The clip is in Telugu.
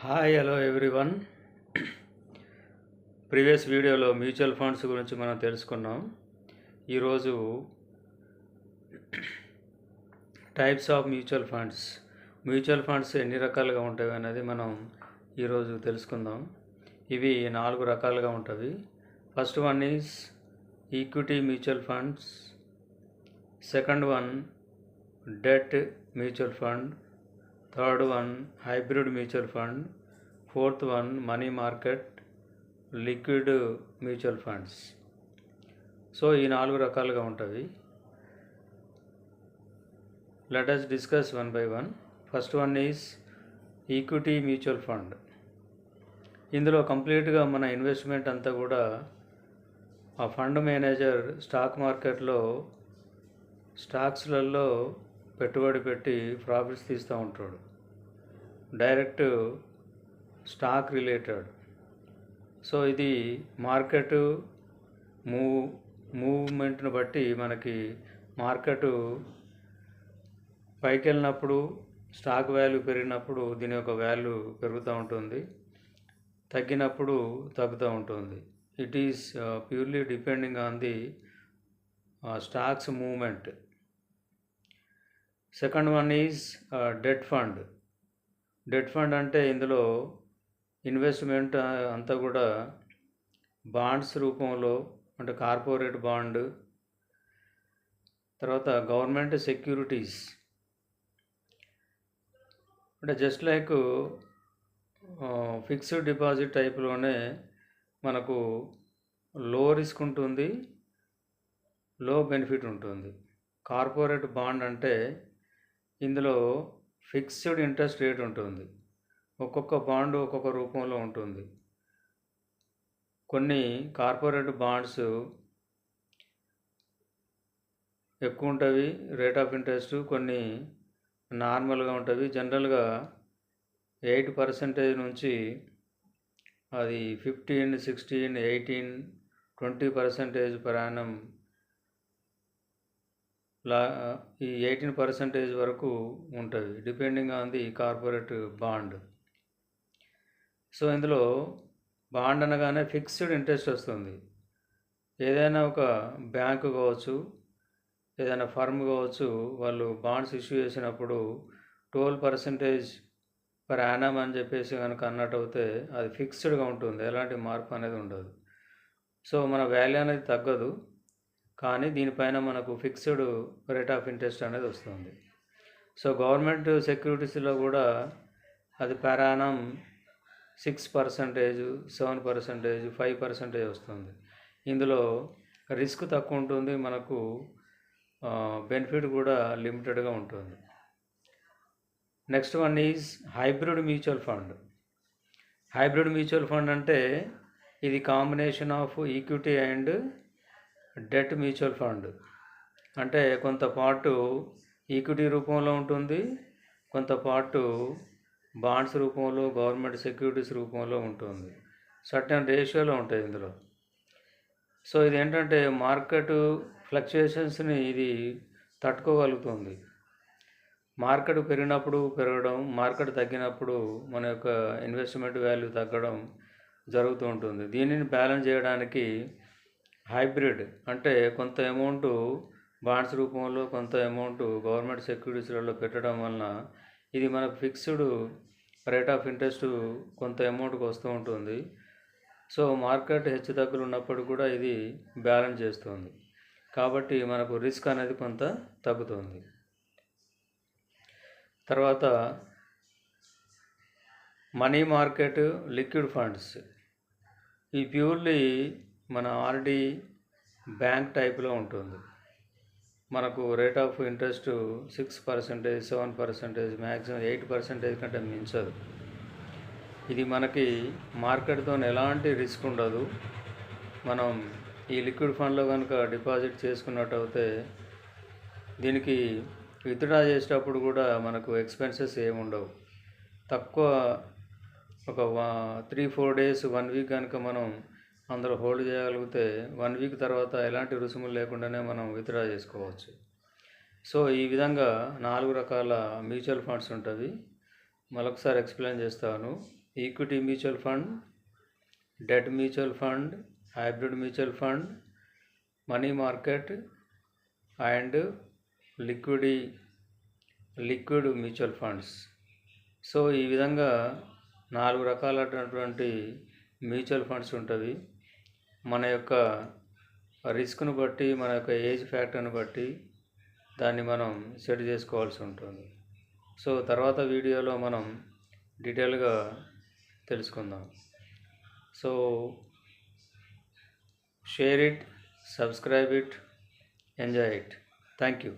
Hi hello everyone. ప్రీవియస్ వీడియోలో మ్యూచువల్ ఫండ్స్ గురించి మనం తెలుసుకున్నాం. ఈరోజు టైప్స్ ఆఫ్ మ్యూచువల్ ఫండ్స్ ఎన్ని రకాలుగా ఉంటాయి అనేది మనం ఈరోజు తెలుసుకుందాం. ఇవి 4 రకాలుగా ఉంటాయి. First one is equity mutual funds, second one debt mutual fund, third one hybrid mutual fund, fourth one money market liquid mutual funds. So ఈ 4 రకాలుగా ఉంటాయి. Let us discuss one by one. First one is equity mutual fund. ఇందులో కంప్లీట్గా మన ఇన్వెస్ట్మెంట్ అంతా కూడా ఆ ఫండ్ మేనేజర్ స్టాక్ మార్కెట్లో స్టాక్స్లలో పెట్టుబడి పెట్టి ప్రాఫిట్స్ తీస్తూ ఉంటాడు. Direct stock related. సో ఇది మార్కెట్ మూవ్మెంట్ని బట్టి మనకి మార్కెట్ పైకి వెళ్ళినప్పుడు స్టాక్ వాల్యూ పెరిగినప్పుడు దీని యొక్క వాల్యూ పెరుగుతూ ఉంటుంది, తగ్గినప్పుడు తగ్గుతూ ఉంటుంది. It is purely depending on the stocks movement. Second one is debt fund అంటే ఇందులో ఇన్వెస్ట్మెంట్ అంతా కూడా బాండ్స్ రూపంలో, అంటే కార్పొరేట్ బాండ్, తర్వాత గవర్నమెంట్ సెక్యూరిటీస్, అంటే జస్ట్ లైక్ ఫిక్స్డ్ డిపాజిట్ టైప్లోనే మనకు లో రిస్క్ ఉంటుంది, లో బెనిఫిట్ ఉంటుంది. కార్పొరేట్ బాండ్ అంటే ఇందులో ఫిక్స్డ్ ఇంట్రెస్ట్ రేట్ ఉంటుంది. ఒక్కొక్క బాండ్ ఒక్కొక్క రూపంలో ఉంటుంది. కొన్ని కార్పొరేట్ బాండ్స్ ఎక్కువ ఉంటుంది రేట్ ఆఫ్ ఇంట్రెస్ట్, కొన్ని నార్మల్గా ఉంటుంది. జనరల్గా 8% నుంచి అది 15, 16, 18, 20% పర్ యానం ఈ 18% వరకు ఉంటుంది, depending on the corporate bond. So ఇందులో బాండ్ అనగానే ఫిక్స్డ్ ఇంట్రెస్ట్ వస్తుంది. ఏదైనా ఒక బ్యాంకు కావచ్చు, ఏదైనా ఫర్మ్ కావచ్చు, వాళ్ళు బాండ్స్ ఇష్యూ చేసినప్పుడు 12% పర్ యానం అని చెప్పేసి కనుక అన్నట్టు అయితే అది ఫిక్స్డ్గా ఉంటుంది, ఎలాంటి మార్పు అనేది ఉండదు. సో మన వాల్యూ అనేది తగ్గదు, కానీ దీనిపైన మనకు ఫిక్స్డ్ రేట్ ఆఫ్ ఇంట్రెస్ట్ అనేది వస్తుంది. సో గవర్నమెంట్ సెక్యూరిటీస్లో కూడా అది పర్ యానం 6%, 7%, 5% వస్తుంది. ఇందులో రిస్క్ తక్కువ ఉంటుంది, మనకు బెనిఫిట్ కూడా లిమిటెడ్గా ఉంటుంది. Next one is hybrid mutual fund అంటే ఇది combination of equity and debt mutual fund. అంటే కొంత పార్టు ఈక్విటీ రూపంలో ఉంటుంది, కొంత పార్టు బాండ్స్ రూపంలో, గవర్నమెంట్ సెక్యూరిటీస్ రూపంలో ఉంటుంది. సర్టెన్ రేషియోలో ఉంటాయి ఇందులో. సో ఇది ఏంటంటే మార్కెట్ ఫ్లక్చుయేషన్స్ని ఇది తట్టుకోగలుగుతుంది. మార్కెట్ పెరిగినప్పుడు పెరగడం, మార్కెట్ తగ్గినప్పుడు మన యొక్క ఇన్వెస్ట్మెంట్ వాల్యూ తగ్గడం జరుగుతూ ఉంటుంది. దీనిని బ్యాలెన్స్ చేయడానికి హైబ్రిడ్ అంటే కొంత అమౌంట్ బాండ్స్ రూపంలో, కొంత అమౌంట్ గవర్నమెంట్ సెక్యూరిటీస్లలో పెట్టడం వలన ఇది మనకు ఫిక్స్డ్ రేట్ ఆఫ్ ఇంట్రెస్ట్ కొంత అమౌంట్కి వస్తూ ఉంటుంది. సో మార్కెట్ హెచ్చు తగ్గులు ఉన్నప్పుడు కూడా ఇది బ్యాలెన్స్ చేస్తుంది, కాబట్టి మనకు రిస్క్ అనేది కొంత తగ్గుతుంది. తర్వాత మనీ మార్కెట్ లిక్విడ్ ఫండ్స్. ఈ ప్యూర్లీ మన ఆర్డీ బ్యాంక్ టైప్లో ఉంటుంది. మనకు రేట్ ఆఫ్ ఇంట్రెస్ట్ 6%, 7%, మ్యాక్సిమం 8% కంటే మించదు. ఇది మనకి మార్కెట్తో ఎలాంటి రిస్క్ ఉండదు. మనం ఈ లిక్విడ్ ఫండ్లో కనుక డిపాజిట్ చేసుకున్నట్టు అయితే దీనికి విత్డ్రా చేసేటప్పుడు కూడా మనకు ఎక్స్పెన్సెస్ ఏముండవు. తక్కువ ఒక 3-4 days, 1 week కనుక మనం అందులో హోల్డ్ చేయగలిగితే 1 week తర్వాత ఎలాంటి రుసుములు లేకుండానే మనం విత్డ్రా చేసుకోవచ్చు. సో ఈ విధంగా 4 రకాల మ్యూచువల్ ఫండ్స్ ఉంటుంది. మరొకసారి ఎక్స్ప్లెయిన్ చేస్తాను. Equity mutual fund, debt mutual fund, hybrid mutual fund, money market and liquid mutual funds. So ఈ విధంగా 4 రకాలైనటువంటి మ్యూచువల్ ఫండ్స్ ఉంటుంది. మన యొక్క రిస్క్ను బట్టి, మన యొక్క ఏజ్ ఫ్యాక్టర్ని బట్టి దాన్ని మనం సెట్ చేసుకోవాల్సి ఉంటుంది. సో తర్వాత వీడియోలో మనం డీటెయిల్గా తెలుసుకుందాం. So share it, subscribe it, enjoy it. Thank you.